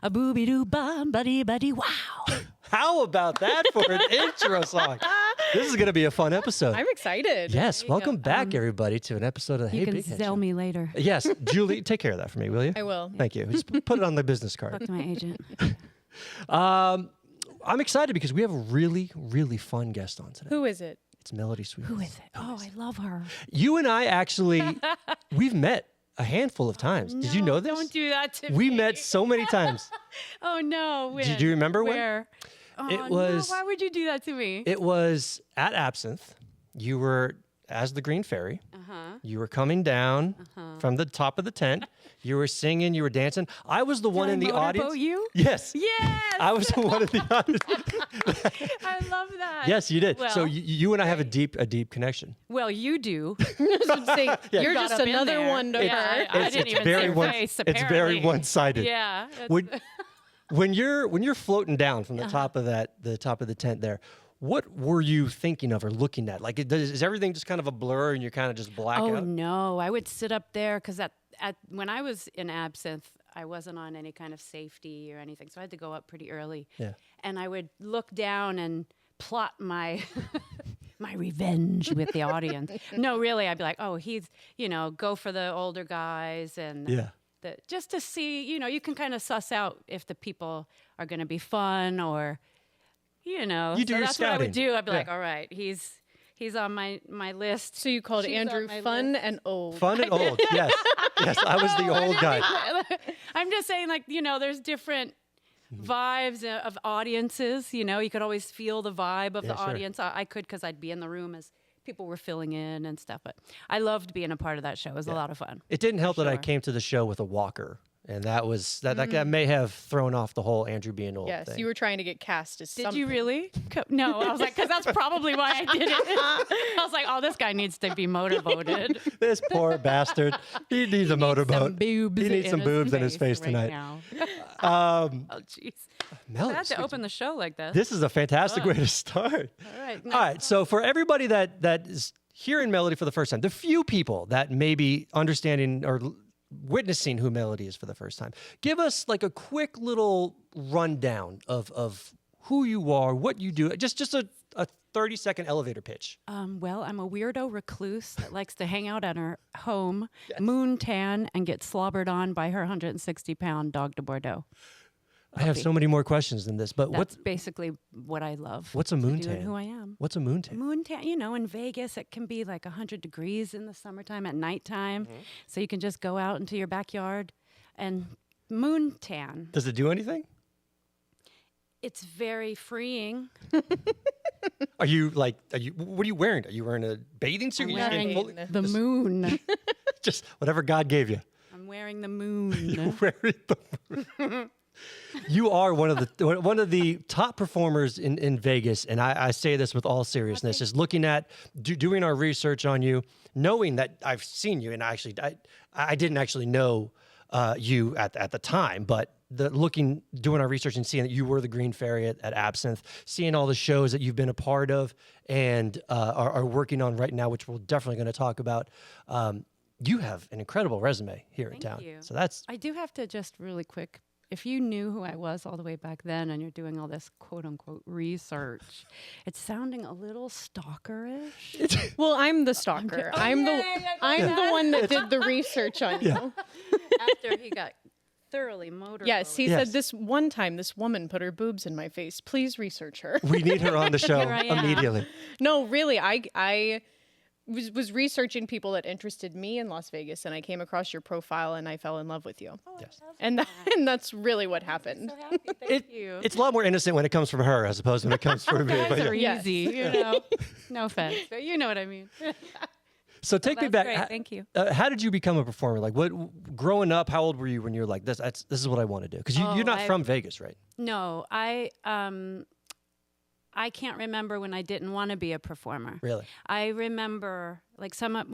A booby doo bum buddy buddy wow. How about that for an intro song? This is going to be a fun episode. I'm excited. Yes, welcome back, everybody, to an episode of the You Hey can BigHead sell Show. me later. Yes, Julie, take care of that for me, will you? I will. Thank you. Just put it on the business Talk card. to my agent. I'm excited because we have a really, really fun guest on today. Who is it? It's Melody Sweet. Who is it? Oh, I love her. You and I actually, we've met a handful of times. Did you know this? Don't do that to me. We met so many times. Oh no. When? Do you remember when? Where? Oh, It was- No, why would you do that to me? It was at Absinthe. You were as the Green Fairy. You were coming down from the top of the tent. You were singing. You were dancing. I was the one in the audience. Motorboat you? Yes. Yes. I was the one in the audience. I love that. Yes, you did. So Well, you and I have a deep connection. Well, you do. You're got just up in another there. one to Yeah, her. I didn't even very see your one- face. It's very Apparently. one-sided. Yeah. When you're floating down from the top of the tent there, what were you thinking of or looking at? Like, is everything just kind of a blur and you're kind of just black Oh out? no, I would sit up there because when I was in Absinthe, I wasn't on any kind of safety or anything, so I had to go up pretty early. Yeah. And I would look down and plot my my revenge with the audience. No, really, I'd be like, oh, he's go for the older guys and Yeah. just to see, you can kind of suss out if the people are going to be fun or. You do so your that's what I would scouting. do. I'd be like, Yeah. all right, he's on my list. So you called She's Andrew on my fun list. and old. Fun and old. Yes. Yes, I was the old guy. I'm just saying, like, there's different vibes of audiences. You could always feel the vibe of Yeah, the sure. audience. I could because I'd be in the room as people were filling in and stuff. But I loved being a part of that show. It was a lot of fun. It didn't help that I sure. came to the show with a walker. And that was that may have thrown off the whole Andrew being old Yes, thing. you were trying to get cast as Did something. you really? No, I was like, because that's probably why I did it. I was like, oh, this guy needs to be motorboated. This poor bastard. He needs a motorboat. Boobs He needs some boobs in his face right tonight. now. Oh, jeez. Mel, I had to open the show like this. this is a fantastic way to start. All right. All right, so for everybody that is hearing Melody for the first time, the few people that may be understanding or witnessing who Melody is for the first time, give us like a quick little rundown of who you are, what you do, just a 30-second elevator pitch. Well, I'm a weirdo recluse that likes to hang out at her home, moon tan, and get slobbered on by her 160-pound dog de Bordeaux. I have so many more questions than this, but That's basically what I love. what's a moon doing tan? who I am. What's a moon tan? Moon tan, in Vegas, it can be like 100 degrees in the summertime at nighttime. So you can just go out into your backyard and moon tan. Does it do anything? It's very freeing. What are you wearing? Are you wearing a bathing suit? I'm You just wearing fully- the moon. just whatever God gave you. I'm wearing the moon. Wearing the moon. You are one of the top performers in Vegas, and I say this with all seriousness. Just looking at doing our research on you, knowing that I've seen you, and I didn't actually know you at the time, but doing our research and seeing that you were the Green Fairy at Absinthe, seeing all the shows that you've been a part of and are working on right now, which we're definitely going to talk about. You have an incredible resume here in town. you. So that's I do have to just really quick. If you knew who I was all the way back then and you're doing all this quote unquote research, it's sounding a little stalkerish. Well, I'm the stalker. I'm the one that did the research on you. After he got thoroughly motorboated. Yes, he Yes. said this one time this woman put her boobs in my face. Please research her. we need her on the show Here I am. immediately. No, really, I was researching people that interested me in Las Vegas, and I came across your profile, and I fell in love with you. Yes. And that's really what happened. So happy. Thank you. It's a lot more innocent when it comes from her as opposed to when it comes from me. Guys But are yeah. Yes. easy, No offense, but you know what I mean. So take me That's back. great. Thank you. How did you become a performer? Like, growing up? How old were you when you were like, this is what I want to do? Because you're not from Vegas, right? No, I can't remember when I didn't want to be a performer. Really? I remember like some of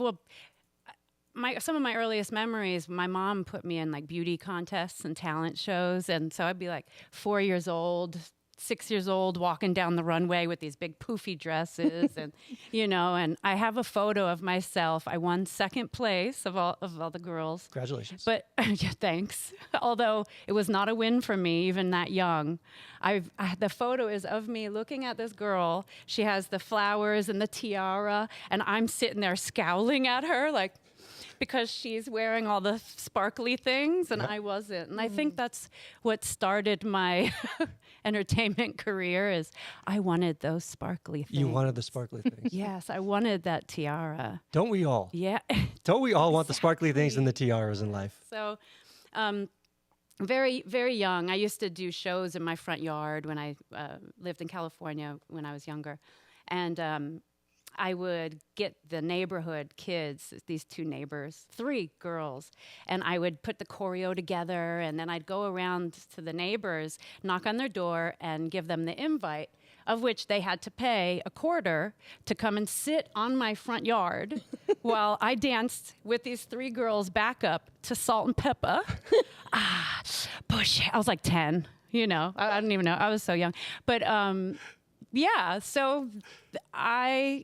my earliest memories. My mom put me in like beauty contests and talent shows, and so I'd be like 4 years old, 6 years old walking down the runway with these big poofy dresses and and I have a photo of myself. I won second place of all the girls. Congratulations. But yeah, thanks. Although it was not a win for me even that young. The photo is of me looking at this girl. She has the flowers and the tiara and I'm sitting there scowling at her like because she's wearing all the sparkly things and I wasn't. And I think that's what started my entertainment career is I wanted those sparkly things. You wanted the sparkly things. Yes, I wanted that tiara. Don't we all? Yeah. Don't we all want the sparkly things and the tiaras in life? So very, very young. I used to do shows in my front yard when I lived in California when I was younger. And I would get the neighborhood kids, these two neighbors, 3 girls, and I would put the choreo together, and then I'd go around to the neighbors, knock on their door, and give them the invite, of which they had to pay a quarter to come and sit on my front yard while I danced with these 3 girls back up to Salt and Pepper. Push. I was like 10, I don't even know. I was so young. But yeah, so I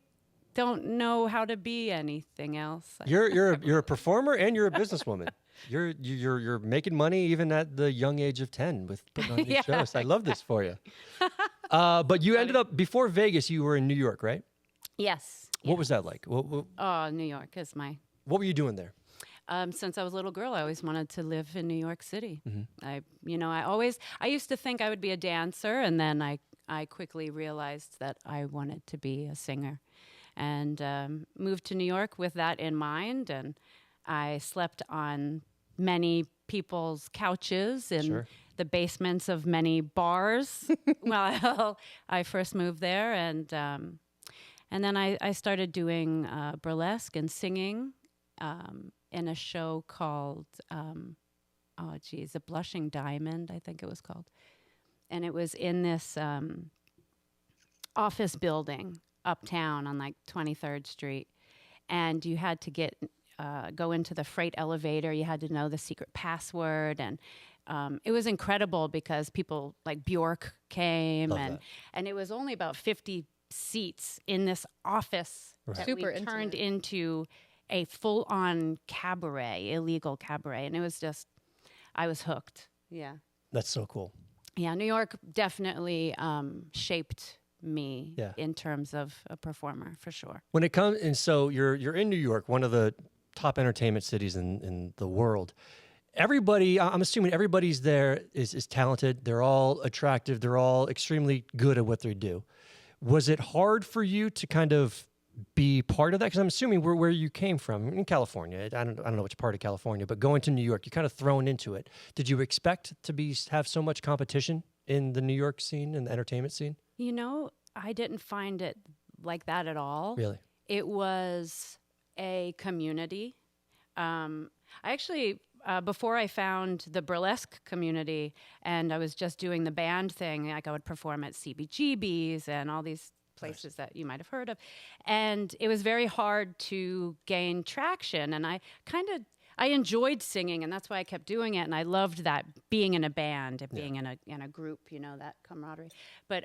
don't know how to be anything else. You're a performer and you're a businesswoman. You're making money even at the young age of 10 with putting on these shows. I love this for you. But you ended up before Vegas. You were in New York, right? Yes. What was that like? Oh, New York is my. What were you doing there? Since I was a little girl, I always wanted to live in New York City. Mm-hmm. I used to think I would be a dancer, and then I quickly realized that I wanted to be a singer. And moved to New York with that in mind. And I slept on many people's couches in the basements of many bars while I first moved there. And then I started doing burlesque and singing in a show called, The Blushing Diamond, I think it was called. And it was in this office building uptown on like 23rd Street, and you had to go into the freight elevator. You had to know the secret password, and it was incredible because people like Bjork came, and it was only about 50 seats in this office that Super we turned intimate. into a full-on cabaret, illegal cabaret, and it was just, I was hooked. Yeah. That's so cool. Yeah, New York definitely shaped me in terms of a performer, for sure. When it comes, and so you're in New York, one of the top entertainment cities in the world. Everybody, I'm assuming everybody's there is talented. They're all attractive. They're all extremely good at what they do. Was it hard for you to kind of be part of that? Because I'm assuming where you came from in California. I don't know which part of California, but going to New York, you're kind of thrown into it. Did you expect to have so much competition in the New York scene and the entertainment scene? I didn't find it like that at all. Really? It was a community. I actually, before I found the burlesque community and I was just doing the band thing, like I would perform at CBGB's and all these places that you might have heard of. And it was very hard to gain traction. And I enjoyed singing, and that's why I kept doing it. And I loved that, being in a band and being in a group, that camaraderie. But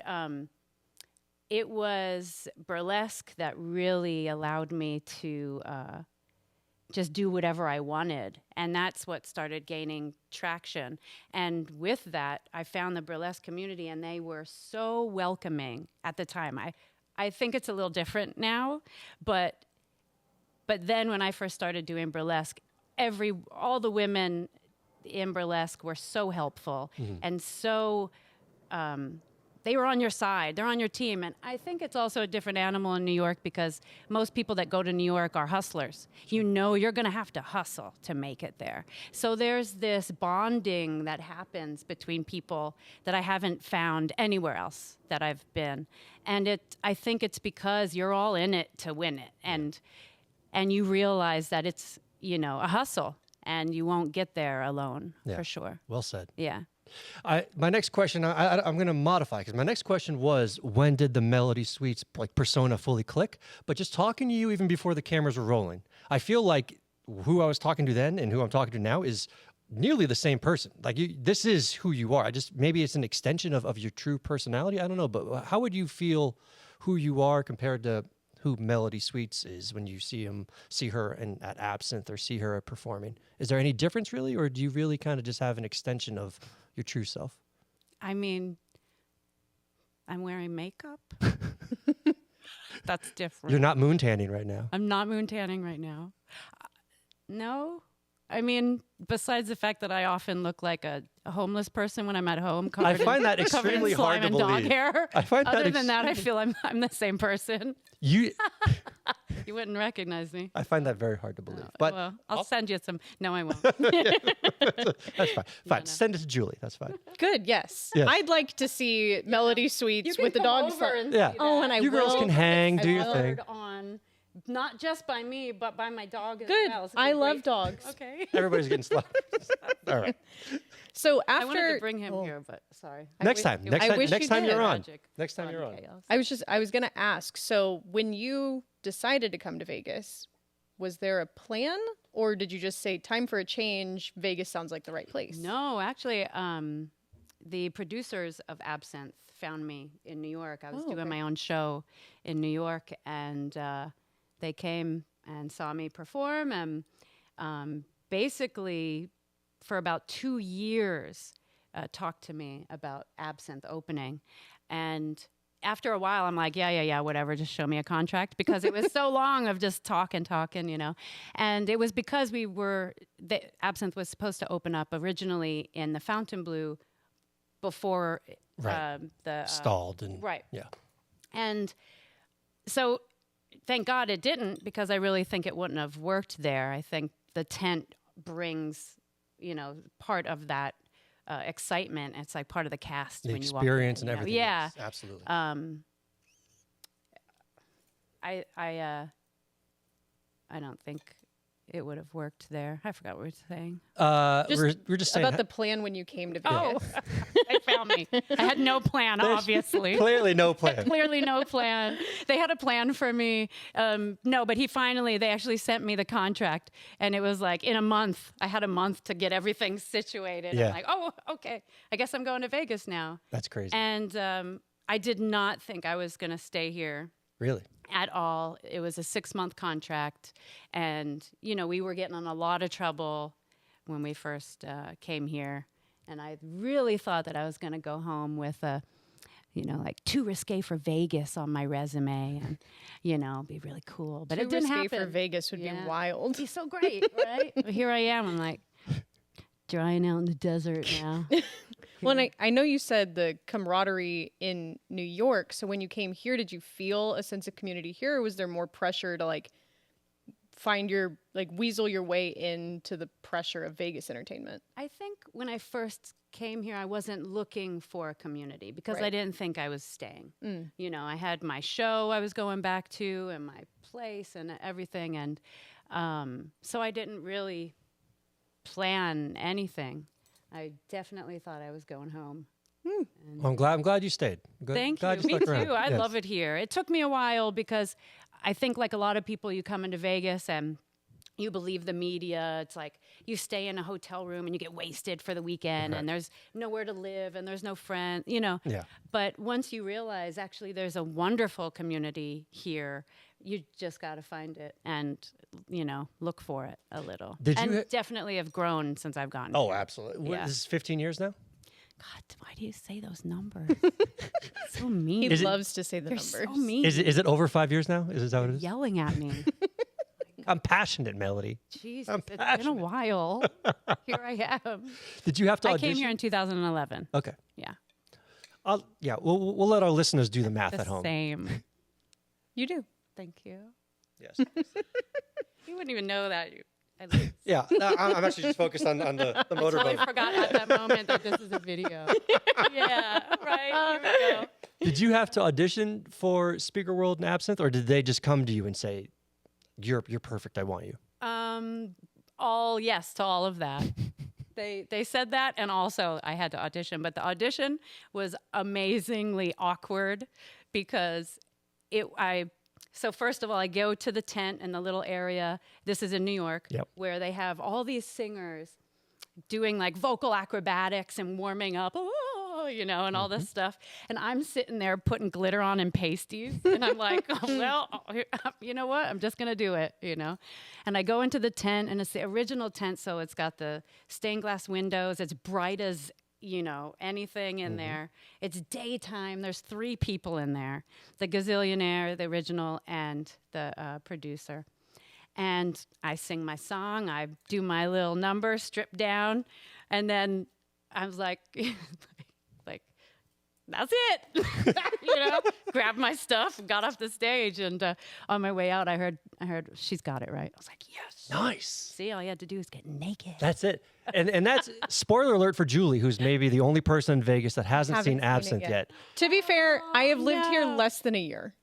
it was burlesque that really allowed me to just do whatever I wanted. And that's what started gaining traction. And with that, I found the burlesque community, and they were so welcoming at the time. I think it's a little different now, but then when I first started doing burlesque, all the women in burlesque were so helpful and so they were on your side. They're on your team. And I think it's also a different animal in New York because most people that go to New York are hustlers. You're going to have to hustle to make it there. So there's this bonding that happens between people that I haven't found anywhere else that I've been. And I think it's because you're all in it to win it. And you realize that it's, a hustle, and you won't get there alone, for sure. Well said. Yeah. My next question, I'm going to modify, because my next question was, when did the Melody Suites persona fully click? But just talking to you even before the cameras were rolling, I feel like who I was talking to then and who I'm talking to now is nearly the same person. Like this is who you are. Maybe it's an extension of your true personality. I don't know, but how would you feel who you are compared to who Melody Sweets is when you see her at Absinthe or see her performing? Is there any difference really, or do you really kind of just have an extension of your true self? I mean, I'm wearing makeup. That's different. You're not moon tanning right now. I'm not moon tanning right now. No. I mean, besides the fact that I often look like a homeless person when I'm at home, I find that covered in extremely slime hard to and dog believe. hair. I find Other that than that, I feel I'm the same person. You You wouldn't recognize me. I find that very hard to believe. But Well, I'll send you some. No, I won't. that's fine. Fine. no. Send it to Julie. That's fine. Good, yes. Yes. I'd like to see Melody Sweets with the dogs. Yeah. Oh, and I You girls will. can hang, do I your will. thing. On, not just by me, but by my dog as Good. well. It's I been love great. dogs. Okay. Everybody's getting slapped. All right. So I wanted after to bring him here, but sorry. Next time. I Next time. wish Next you time did. you're on. Tragic. Next time Fun you're on. chaos. I was gonna ask. So when you decided to come to Vegas, was there a plan, or did you just say time for a change? Vegas sounds like the right place. No, actually, the producers of Absinthe found me in New York. I was Oh, doing okay. my own show in New York, and they came and saw me perform, and basically, for about 2 years, talked to me about Absinthe opening, and after a while, I'm like, yeah, whatever, just show me a contract, because it was so long of just talking, you know. And it was because the Absinthe was supposed to open up originally in the Fontainebleau before Right. the Stalled and right. Yeah. And so thank God it didn't, because I really think it wouldn't have worked there. I think the tent brings, part of that excitement. It's like part of the cast The when you experience walk and in, everything. Yeah. Yes, absolutely. I don't think it would have worked there. I forgot what we were saying. Just we're just saying about the plan when you came to Vegas. Oh, they found me. I had no plan, obviously. clearly no plan. Clearly no plan. They had a plan for me. No, but they actually sent me the contract, and it was like in a month. I had a month to get everything situated. Yeah. I'm like, oh, okay. I guess I'm going to Vegas now. That's crazy. And I did not think I was going to stay here Really? at all. It was a 6-month contract, and we were getting in a lot of trouble when we first came here, and I really thought that I was going to go home with a like too risque for Vegas on my resume, and be really cool, but it didn't happen. For Vegas would be wild. It'd be so great, right? But here I am, I'm like drying out in the desert now. Well, and I know you said the camaraderie in New York. So when you came here, did you feel a sense of community here, or was there more pressure to weasel your way into the pressure of Vegas entertainment? I think when I first came here, I wasn't looking for a community, because I Right. didn't think I was staying. I had my show I was going back to, and my place and everything. And so I didn't really plan anything. I definitely thought I was going home. And Well, I'm glad you stayed. thank glad you. Me stuck around. too. I Yes. love it here. It took me a while, because I think, like a lot of people, you come into Vegas and you believe the media. It's like you stay in a hotel room and you get wasted for the weekend, Right. and there's nowhere to live and there's no friends, Yeah. But once you realize actually there's a wonderful community here, you just got to find it and, look for it a little. Did and you definitely have grown since I've gotten Oh, here. absolutely. Yeah. This is 15 years now? God, why do you say those numbers? So mean. He Is it- loves to say the You're numbers. so mean. Is it over 5 years now? Is that what it is? Yelling at me. I'm passionate, Melody. Jesus, I'm it's been a passionate. while. Here I am. Did you have to I audition? came here in 2011. Okay. Yeah. We'll let our listeners do the math The at home. same. You do. Thank you. Yes. You wouldn't even know that. Yeah. No, I'm actually just focused on the I motorboat. totally forgot at that moment that this is a video. Yeah, right. Here we go. Did you have to audition for Speaker World and Absinthe, or did they just come to you and say, "You're perfect. I want you"? All yes to all of that. They said that, and also I had to audition, but the audition was amazingly awkward, because so first of all, I go to the tent in the little area. This is in New York, Yep. where they have all these singers, doing like vocal acrobatics and warming up, and all this stuff. And I'm sitting there putting glitter on and pasties. And I'm like, you know what? I'm just going to do it, And I go into the tent, and it's the original tent. So it's got the stained glass windows. It's bright as, anything in there. It's daytime. There's 3 people in there, the gazillionaire, the original, and the producer. And I sing my song. I do my little number, strip down. And then I was like, that's it. Grabbed my stuff, got off the stage. And on my way out, I heard, she's got it right. I was like, yes. Nice. See, all you had to do is get naked. That's it. And that's spoiler alert for Julie, who's maybe the only person in Vegas that hasn't seen Absinthe yet. To be fair, I have lived here less than a year.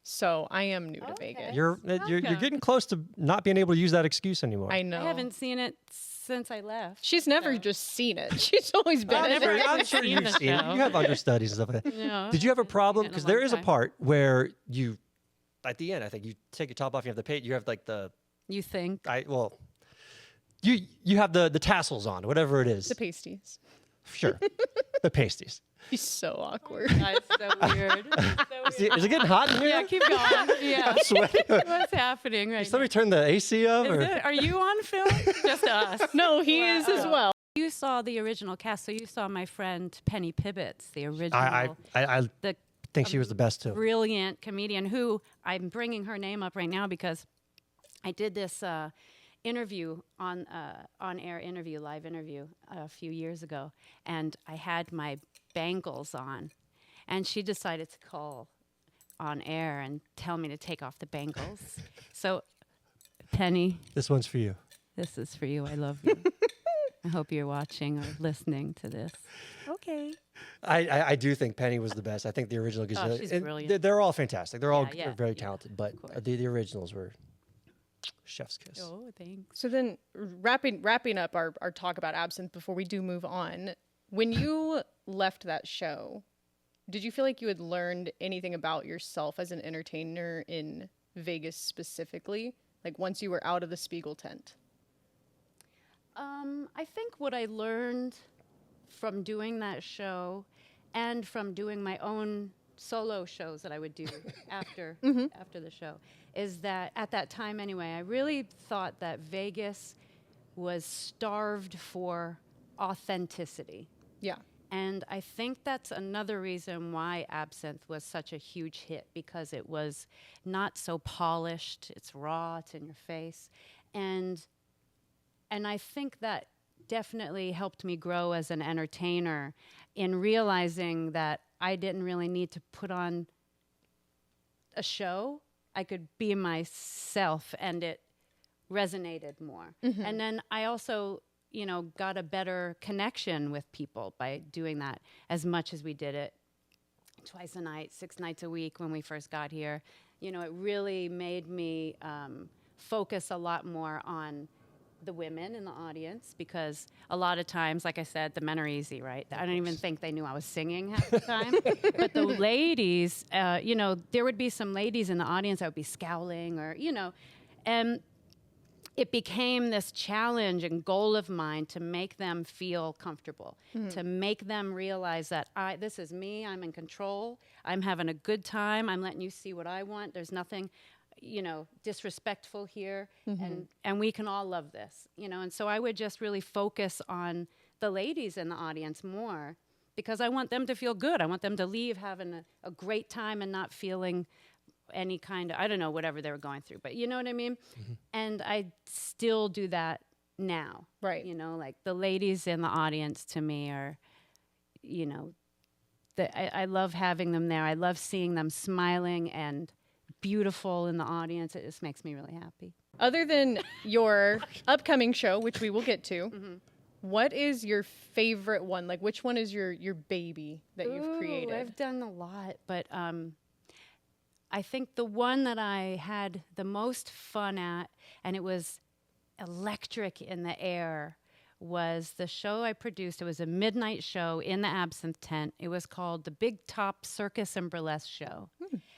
So I am new to Vegas. You're getting close to not being able to use that excuse anymore. I know. I haven't seen it since I left. She's never just seen it. She's always been in it. I'm sure you've seen it. You have understudies and stuff like that. Yeah. Did you have a problem? Because there is a time. part where you, at the end, I think you take your top off. You have the paint. You have like You think? You have the tassels on, whatever it is. The pasties. Sure, the pasties. He's so awkward. That's so weird. Is it getting hot in here? Yeah, keep going. Yeah. I'm sweating. What's happening right Somebody turn the AC up. now? Or? Are you on film? Just us. No, he is as well. You saw the original cast, so you saw my friend Penny Pibbits, the original. I the think she was the best too. brilliant comedian who I'm bringing her name up right now because I did this interview on-air interview, live interview a few years ago, and I had my bangles on, and she decided to call on air and tell me to take off the bangles. So, Penny, This one's for you. this is for you. I love you. I hope you're watching or listening to this. Okay. I do think Penny was the best. I think the original Gazelle. she's and brilliant. They're all fantastic. They're all Yeah, very yeah, talented, but course. the originals were chef's kiss. Oh, thanks. So then wrapping up our talk about Absinthe before we do move on, when you left that show, did you feel like you had learned anything about yourself as an entertainer in Vegas specifically? Like once you were out of the Spiegel tent? I think what I learned from doing that show and from doing my own solo shows that I would do after the show is that at that time anyway, I really thought that Vegas was starved for authenticity. Yeah. And I think that's another reason why Absinthe was such a huge hit, because it was not so polished. It's raw, it's in your face. And I think that definitely helped me grow as an entertainer in realizing that I didn't really need to put on a show. I could be myself, and it resonated more. Mm-hmm. And then I also, got a better connection with people by doing that as much as we did it twice a night, 6 nights a week when we first got here. It really made me focus a lot more on the women in the audience, because a lot of times, like I said, the men are easy, right? I don't even think they knew I was singing half the time. But the ladies, there would be some ladies in the audience that would be scowling or, and it became this challenge and goal of mine to make them feel comfortable, to make them realize that this is me, I'm in control, I'm having a good time, I'm letting you see what I want, there's nothing disrespectful here, and we can all love this, and so I would just really focus on the ladies in the audience more, because I want them to feel good. I want them to leave having a great time and not feeling any kind of, I don't know, whatever they were going through, but you know what I mean? Mm-hmm. And I still do that now. Right. Like the ladies in the audience to me are, I love having them there. I love seeing them smiling and beautiful in the audience. It just makes me really happy. Other than your upcoming show, which we will get to, what is your favorite one? Like, which one is your baby that you've created? I've done a lot, but I think the one that I had the most fun at, and it was electric in the air, was the show I produced. It was a midnight show in the Absinthe tent. It was called the Big Top Circus and Burlesque Show.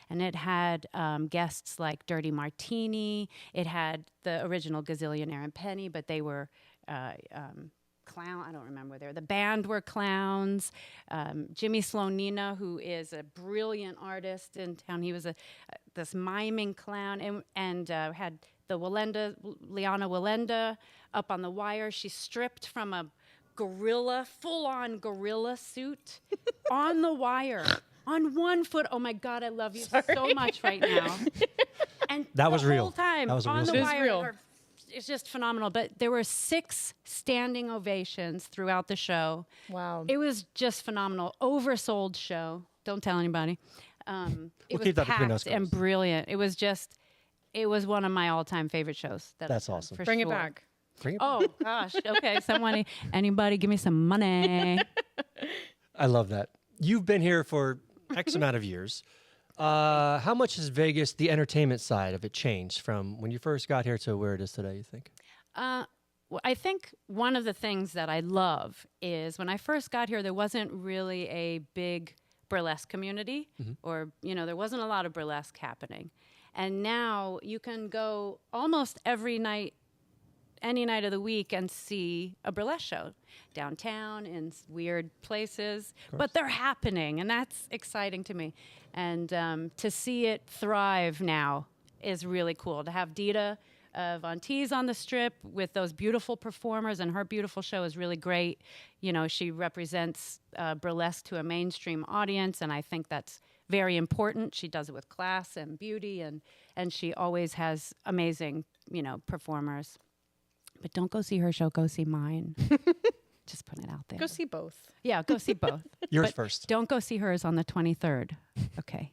And it had guests like Dirty Martini. It had the original Gazillionaire and Penny, but they were clown. I don't remember there. The band were clowns. Jimmy Slonina, who is a brilliant artist in town, he was this miming clown, and had the Liana Walenda up on the wire. She stripped from a full-on gorilla suit on the wire on 1 foot. Oh my God, I love you so much right now. And That was the real. whole time That was a on real the story. wire. It is real. It's just phenomenal. But there were 6 standing ovations throughout the show. Wow. It was just phenomenal. Oversold show. Don't tell anybody. It We'll was keep that between packed us and guys. brilliant. It was one of my all-time favorite shows. That's awesome. For Bring it sure. back. Bring it Oh gosh. Okay. Anybody give me some money. I love that. You've been here for X amount of years. How much has Vegas, the entertainment side of it, changed from when you first got here to where it is today, you think? Well, I think one of the things that I love is when I first got here, there wasn't really a big burlesque community, or there wasn't a lot of burlesque happening. And now you can go almost every night, any night of the week, and see a burlesque show downtown in weird places. But they're happening, and that's exciting to me. And to see it thrive now is really cool. To have Dita on Teese on the Strip with those beautiful performers, and her beautiful show is really great. She represents burlesque to a mainstream audience, and I think that's very important. She does it with class and beauty, and she always has amazing, performers. But don't go see her show, go see mine. Just putting it out there. Go see both. Yeah, go see both. Yours But first. Don't go see hers on the 23rd. Okay.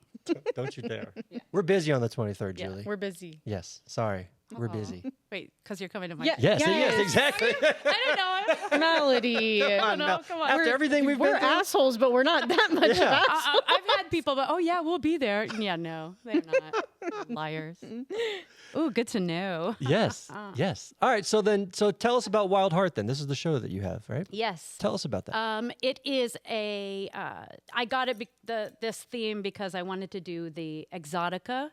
Don't you dare. We're busy on the 23rd, Yeah, Julie. We're busy. Yes. Sorry. We're busy. Wait, because you're coming to my... Yeah. Yes, Yes. exactly. I don't know. Melody. Oh, no, come on. After everything we've We're been through. assholes, but we're not that much Yeah. of assholes. I've had people, but we'll be there. Yeah, no, they're not. Liars. Ooh, good to know. Yes. Yes. All right. So tell us about Wild Heart then. This is the show that you have, right? Yes. Tell us about that. It is I got this theme because I wanted to do the exotica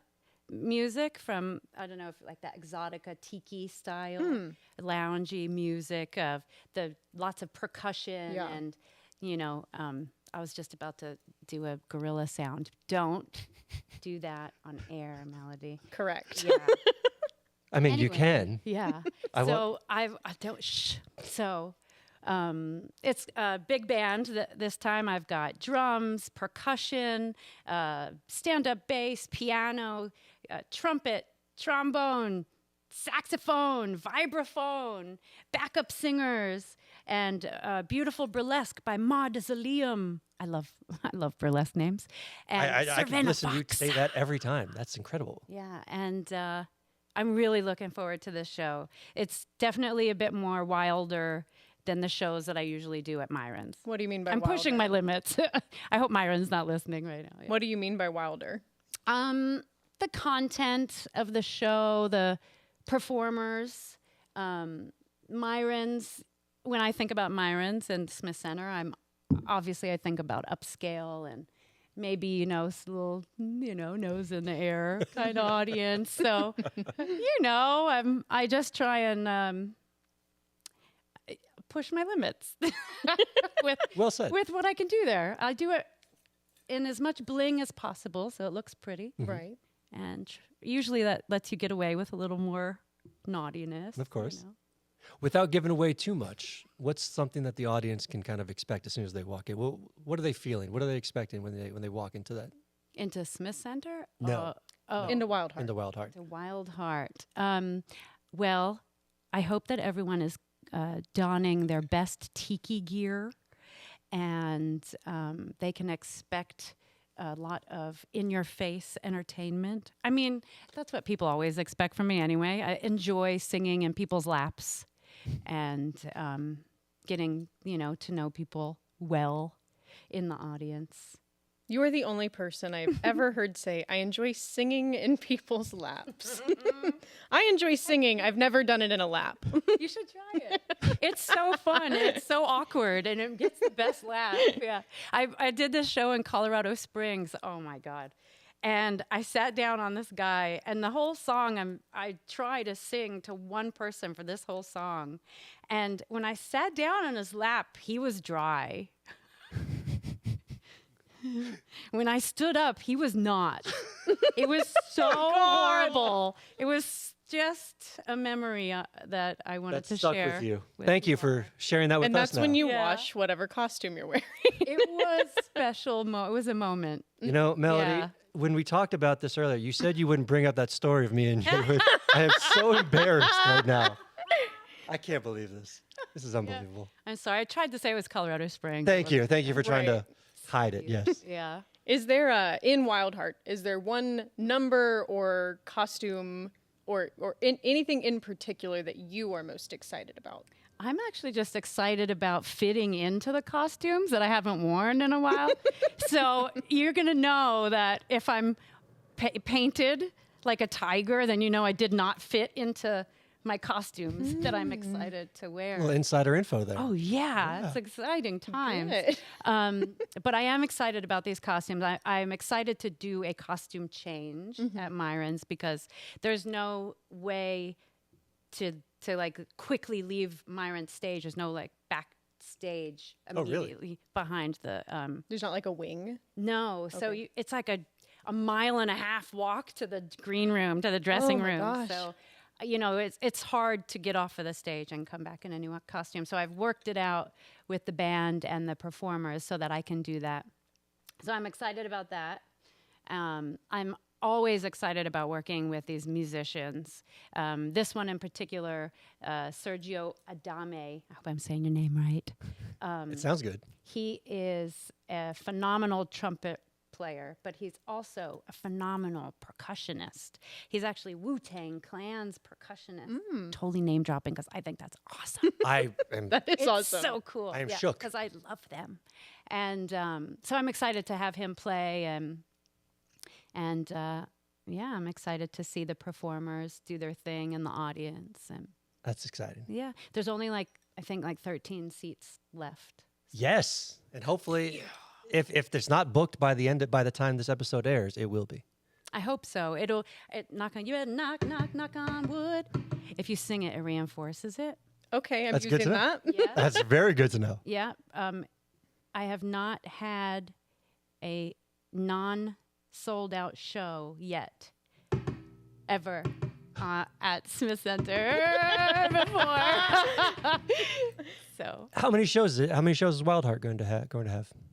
music from, I don't know if like that exotica tiki style, loungy music of the lots of percussion Yeah. and, I was just about to do a gorilla sound. Don't do that on air, Melody. Correct. Yeah. I mean, you Anyway. can. Yeah. I So I don't. Shh. So it's a big band. This time I've got drums, percussion, stand-up bass, piano, trumpet, trombone, saxophone, vibraphone, backup singers, and beautiful burlesque by Maud Zalium. I love burlesque names. And I can Cervena listen to you Fox. say that every time. That's incredible. Yeah, and I'm really looking forward to this show. It's definitely a bit more wilder than the shows that I usually do at Myron's. What do you mean by I'm pushing my wilder? limits. I hope Myron's not listening right now. Yeah. What do you mean by wilder? The content of the show, the performers, Myron's. When I think about Myron's and Smith Center, I think about upscale and maybe, little, nose in the air kind of audience. So, I just try and push my limits Well said. with what I can do there. I do it in as much bling as possible so it looks pretty. Right. And usually that lets you get away with a little more naughtiness. Of course. Without giving away too much, what's something that the audience can kind of expect as soon as they walk in? Well, what are they feeling? What are they expecting when they walk into that? Into Smith Center? No. Into Wild Heart. Into Wild Heart. The Wild Heart. Well, I hope that everyone is donning their best tiki gear, and they can expect a lot of in-your-face entertainment. I mean, that's what people always expect from me anyway. I enjoy singing in people's laps and getting, to know people well in the audience. You are the only person I've ever heard say, I enjoy singing in people's laps. I enjoy singing. I've never done it in a lap. You should try it. It's so fun. It's so awkward, and it gets the best laugh. Yeah, I did this show in Colorado Springs. Oh my God, And I sat down on this guy, and the whole song, I try to sing to one person for this whole song. And when I sat down on his lap, he was dry. When I stood up, he was not. It was so horrible. It was just a memory that I wanted That to stuck share. with you. Thank you for sharing that with And us. that's when now. you Yeah. wash whatever costume you're wearing. It was special. It was a moment. You know, Melody, Yeah. when we talked about this earlier, you said you wouldn't bring up that story of me and you. I am so embarrassed right now. I can't believe this. This is unbelievable. I'm sorry. I tried to say it was Colorado Springs. Thank you. Thank you for trying Right. to hide it. Yes. Yeah. Is there in Wildheart? Is there one number or costume or anything in particular that you are most excited about? I'm actually just excited about fitting into the costumes that I haven't worn in a while. So you're going to know that if I'm painted like a tiger, then you know I did not fit into my costumes that I'm excited to wear. Little insider info there. Oh, yeah. It's exciting times. Good. But I am excited about these costumes. I'm excited to do a costume change at Myron's because there's no way to like quickly leave Myron's stage. There's no like backstage Oh, really? immediately behind the There's not like a wing. no. So Okay. it's like a mile and a half walk to the green room, to the dressing my room. gosh. So you know, it's hard to get off of the stage and come back in a new costume. So I've worked it out with the band and the performers so that I can do that. So I'm excited about that. I'm always excited about working with these musicians. This one in particular, Sergio Adame. I hope I'm saying your name right. It sounds good. He is a phenomenal trumpet player, but he's also a phenomenal percussionist. He's actually Wu-Tang Clan's percussionist. Totally name dropping because I think that's awesome. I am. That is It's awesome. so cool. I am shook. because I love them, and so I'm excited to have him play, and yeah, I'm excited to see the performers do their thing in the audience, and That's exciting. yeah, there's only like I think like 13 seats left. Yes, and hopefully, if it's not booked by the time this episode airs, it will be. I hope so. Knock on you better knock on wood. If you sing it, it reinforces it. Okay, I'm That's good to using know. that. Yeah. That's very good to know. Yeah. I have not had a non-sold out show yet, ever, at Smith Center before. So, How many shows is it? How many shows is Wildheart going to have?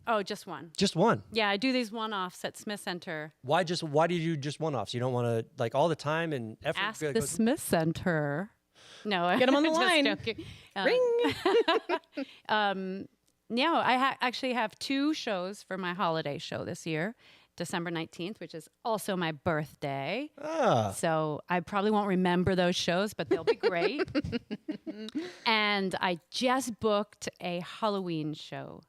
oh, just one. Just one. Yeah, I do these one-offs at Smith Center. Why do you do just one-offs? You don't want to like all the time and effort. Ask goes- the Smith Center. No, Get 'em on the just line. joking. Ring. No, I actually have 2 shows for my holiday show this year. December 19th, which is also my birthday. Ah, So I probably won't remember those shows, but they'll be great. And I just booked a Halloween show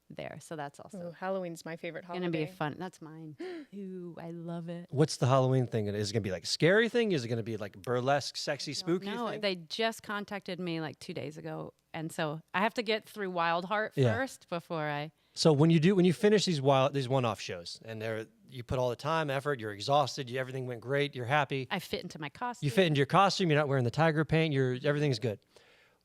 there. So that's also Ooh, Halloween's my favorite holiday. going to be fun. That's mine. Ooh, I love it. what's the Halloween thing? Is it gonna be like a scary thing? Is it gonna be like burlesque, sexy, spooky? No, thing? they just contacted me like 2 days ago. And so I have to get through Wildheart Yeah. first before I... So when you finish these one-off shows and you put all the time, effort, you're exhausted, everything went great, you're happy, I fit into my costume. you fit into your costume, you're not wearing the tiger paint, everything's good.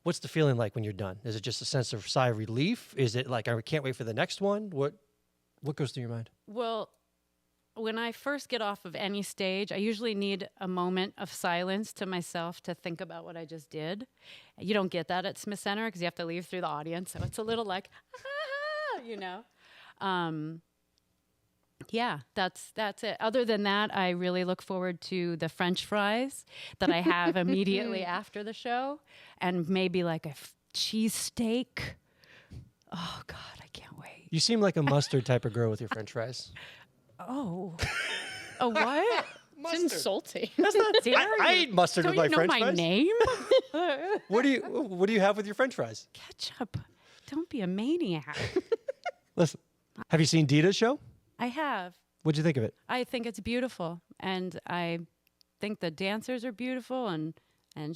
What's the feeling like when you're done? Is it just a sense of sigh of relief? Is it like I can't wait for the next one? What goes through your mind? Well, when I first get off of any stage, I usually need a moment of silence to myself to think about what I just did. You don't get that at Smith Center because you have to leave through the audience. So it's a little like, you know. Yeah, that's it. Other than that, I really look forward to the French fries that I have immediately after the show, and maybe like a cheese steak. Oh God, I can't wait. You seem like a mustard type of girl with your French fries. Oh, a what? It's insulting. That's not. Dare I you? eat mustard Don't with my you know French my fries. name? What do you have with your French fries? Ketchup. Don't be a maniac. Listen, have you seen Dita's show? I have. What'd you think of it? I think it's beautiful, and I think the dancers are beautiful, and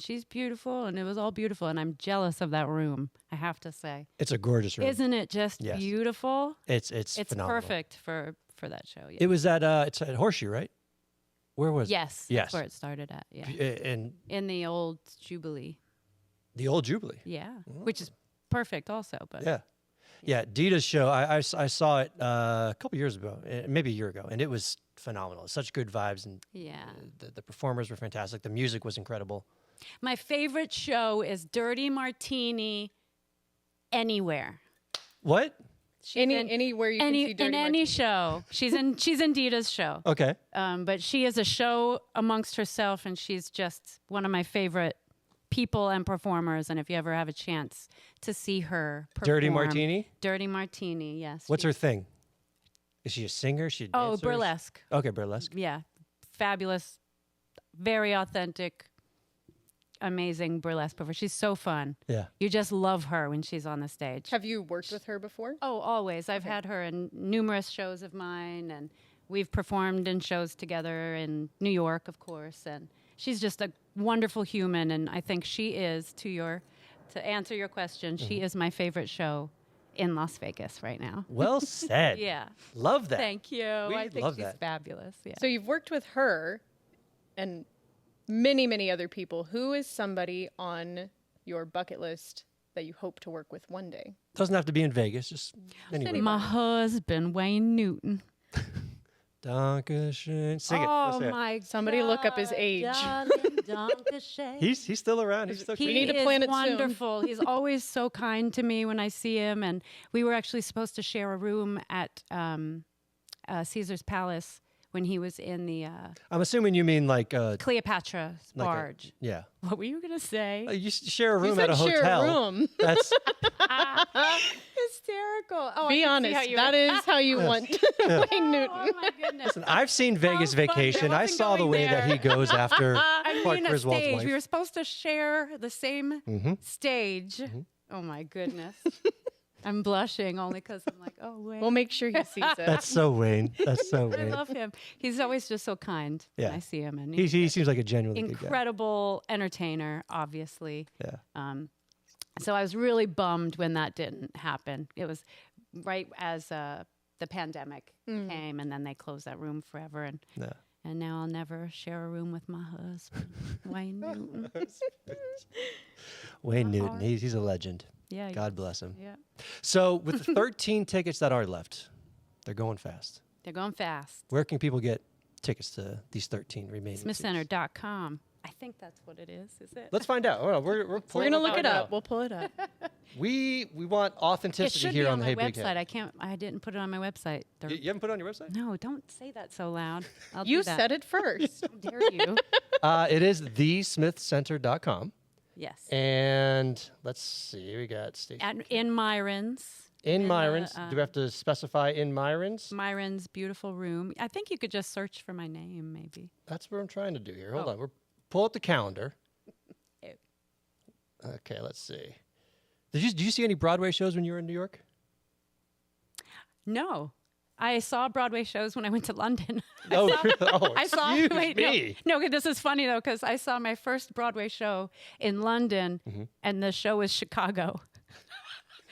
she's beautiful, and it was all beautiful, and I'm jealous of that room. I have to say, It's a gorgeous room. isn't it just Yes. beautiful? It's It's phenomenal. perfect for for that show. Yeah. It was at it's at Horseshoe, right? Where was it? Yes. Yes. That's where it started at. Yeah. And In the old Jubilee. the old Jubilee. Yeah. Which is perfect also. But Yeah, Dita's show, I saw it a couple years ago, maybe a year ago, and it was phenomenal. Such good vibes, and yeah. the performers were fantastic. The music was incredible. My favorite show is Dirty Martini anywhere. What? Anywhere you can see Dirty in any Martini. show. She's in Dita's show. Okay. But she is a show amongst herself, and she's just one of my favorite people and performers. And if you ever have a chance to see her perform, Dirty Martini? Dirty Martini, yes. What's her thing? Is she a singer? Is she a Oh, dancer? burlesque. Okay, burlesque. Yeah, fabulous, very authentic, amazing burlesque performer. She's so fun. Yeah. You just love her when she's on the stage. Have you worked with her before? Oh, always. I've had her in numerous shows of mine, and we've performed in shows together in New York, of course. And she's just a wonderful human, and I think she is, to answer your question, she is my favorite show in Las Vegas right now. Well said. Yeah. Love that. Thank you. I think love she's that. fabulous. Yeah. So you've worked with her and many, many other people. Who is somebody on your bucket list that you hope to work with one day? Doesn't have to be in Vegas, just anywhere. My husband, Wayne Newton. Dankeschön. Sing it. Oh, Let's hear it. my God. Somebody look up his age. Darling, Dankeschön. He's still around. He's still He We need to is plan it soon. wonderful. He's always so kind to me when I see him. And we were actually supposed to share a room at Caesar's Palace when he was in the I'm assuming you mean like Cleopatra's like barge. yeah. What were you going to say? You share a You room said at a share hotel. a room. That's Hysterical. Oh, Be honest. That is how you want Wayne Newton. Oh, my goodness. Listen, I've seen Vegas How funny. Vacation. I I wasn't saw the going way that he there. goes after I Clark mean, a Griswold's stage. wife. We were supposed to share the same Mm-hmm. stage. Oh, my goodness. I'm blushing only because I'm like, oh, wait. We'll make sure he sees it. That's so Wayne. That's so I Wayne. love him. He's always just so kind when Yeah. I see him. And He seems like a genuinely good guy. incredible entertainer, obviously. Yeah. So I was really bummed when that didn't happen. It was right as the pandemic came, and then they closed that room forever. Yeah. And now I'll never share a room with my husband, Wayne Newton. Wayne My Newton. heart. He's a legend. Yeah. God bless him. Yeah. So with the 13 tickets that are left, they're going fast. They're going fast. Where can people get tickets to these 13 remaining seats? SmithCenter.com. I think that's what it is it? Let's find out. Hold on, we're We're pulling going to look out it now. up. We'll pull it up. We want It authenticity should here be on on the my Hey Big website. Head. I didn't put it on my website. You haven't put it on your website? No, don't say that so loud. I'll You do that. said it first. How dare you? It is thesmithcenter.com. Yes. And let's see, we got station In Myron's. in the, Myron's. Do we have to specify in Myron's? Myron's beautiful room. I think you could just search for my name, maybe. That's what I'm trying to do here. Hold Oh. on. We're pull up the calendar. Ew. Okay, let's see. Did you see any Broadway shows when you were in New York? No. I saw Broadway shows when I went to London. Oh, oh, I saw. excuse Wait, me. no, this is funny though because I saw my first Broadway show in London, Mm-hmm. and the show was Chicago.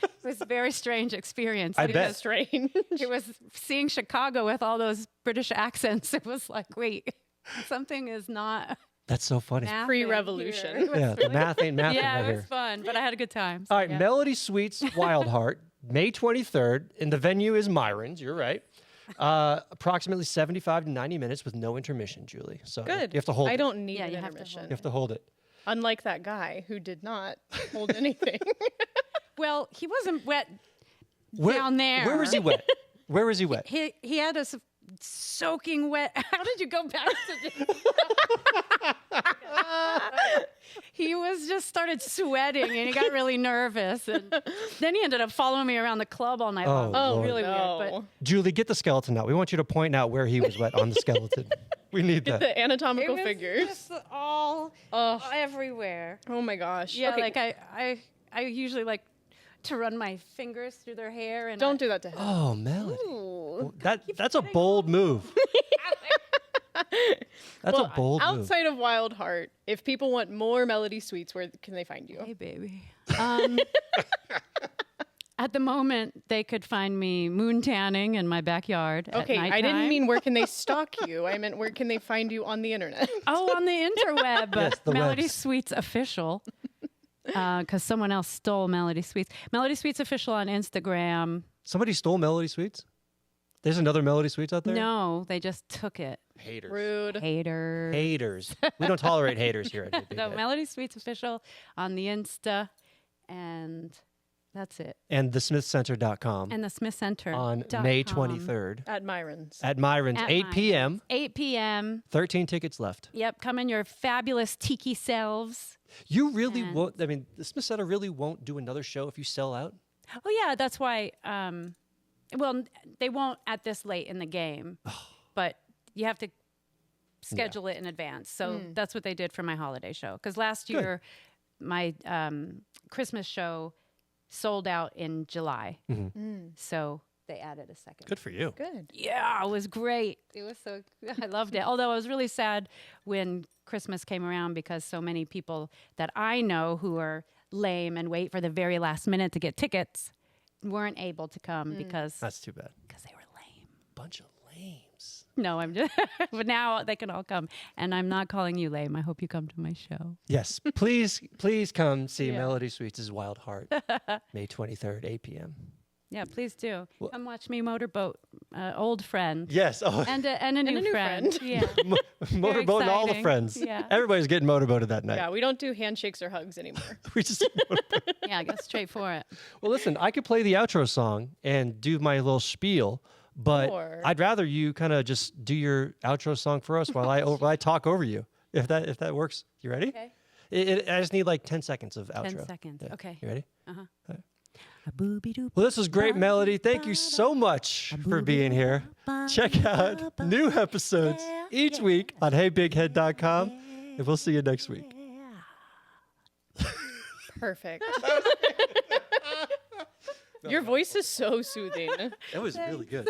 It was a very strange experience. I It bet. was- Strange. It was seeing Chicago with all those British accents. It was like, wait, something is not That's so funny. mathing Pre-revolution. here. It was Yeah, the math ain't math yeah, right it here. was fun, but I had a good time. so All right, yeah. Melody Sweets Wild Heart, May 23rd, and the venue is Myron's. You're right. Approximately 75 to 90 minutes with no intermission, Julie. So Good. you have to hold I it. don't need Yeah, an you have to intermission. You have to hold it. Unlike that guy who did not hold anything. Well, he wasn't wet Where, down there. Where was he wet? Where was he wet? He had us soaking wet. How did you go back to this? He was just started sweating and he got really nervous, and then he ended up following me around the club all night long. Oh, Lord. really no. weird. But Julie, get the skeleton out. We want you to point out where he was wet on the skeleton. We need that. The anatomical it was figures. just all Ugh. everywhere. Oh my gosh. Yeah, Okay, like I usually like to run my fingers through their hair and don't do that to him. Oh, Melody. Ooh. That's a bold move. That's Well, a bold move. outside of Wild Heart, if people want more Melody Sweets, where can they find you? Hey, baby. At the moment, they could find me moon tanning in my backyard. Okay, at I didn't nighttime. mean where can they stalk you. I meant where can they find you on the internet. Oh, on the interweb. Yes, the Melody webs. Sweets Official. Because someone else stole Melody Sweets. Melody Sweets Official on Instagram. Somebody stole Melody Sweets? There's another Melody Sweets out there? No, they just took it. Haters. Rude. Haters. Haters. We don't tolerate haters here at Hey So BigHead. Melody Sweets Official on the Insta. And that's it. And thesmithcenter.com And the Smith Center. on May 23rd At Myron's. at Myron's, At 8 p.m. 8 p.m. 13 tickets left. Yep, come in your fabulous tiki selves. You really And- won't, I mean, the Smith Center really won't do another show if you sell out? Oh, yeah, that's why. Well, they won't at this late in the game, but you have to schedule it in advance. So that's what they did for my holiday show. Because last Good. year, my Christmas show sold out in July. So they added a second. Good for you. Good. Yeah, it was great. It was so, I loved it. Although I was really sad when Christmas came around because so many people that I know who are lame and wait for the very last minute to get tickets weren't able to come because That's too bad. they were lame. Bunch of lames. No, I'm just, but now they can all come. And I'm not calling you lame. I hope you come to my show. Yes, please come see Melody Sweets' Wild Heart, May 23rd, 8 p.m. Yeah, please do. Come watch me motorboat, old friend. Yes. Oh, And a new friend. Yeah. motorboat and all the exciting. friends. Yeah. Everybody's getting motorboated that night. Yeah, we don't do handshakes or hugs anymore. We just Yeah, go straight for it. Well, listen, I could play the outro song and do my little spiel, but Or- I'd rather you kind of just do your outro song for us while I talk over you. If that works. You ready? Okay. I just need like 10 seconds of outro. 10 seconds. Yeah. Okay. You ready? A booby-doo. Well, this was great, Melody. Thank you so much for being here. Check out new episodes each week on heybighead.com, and we'll see you next week. Perfect. Your voice is so soothing. That was really good.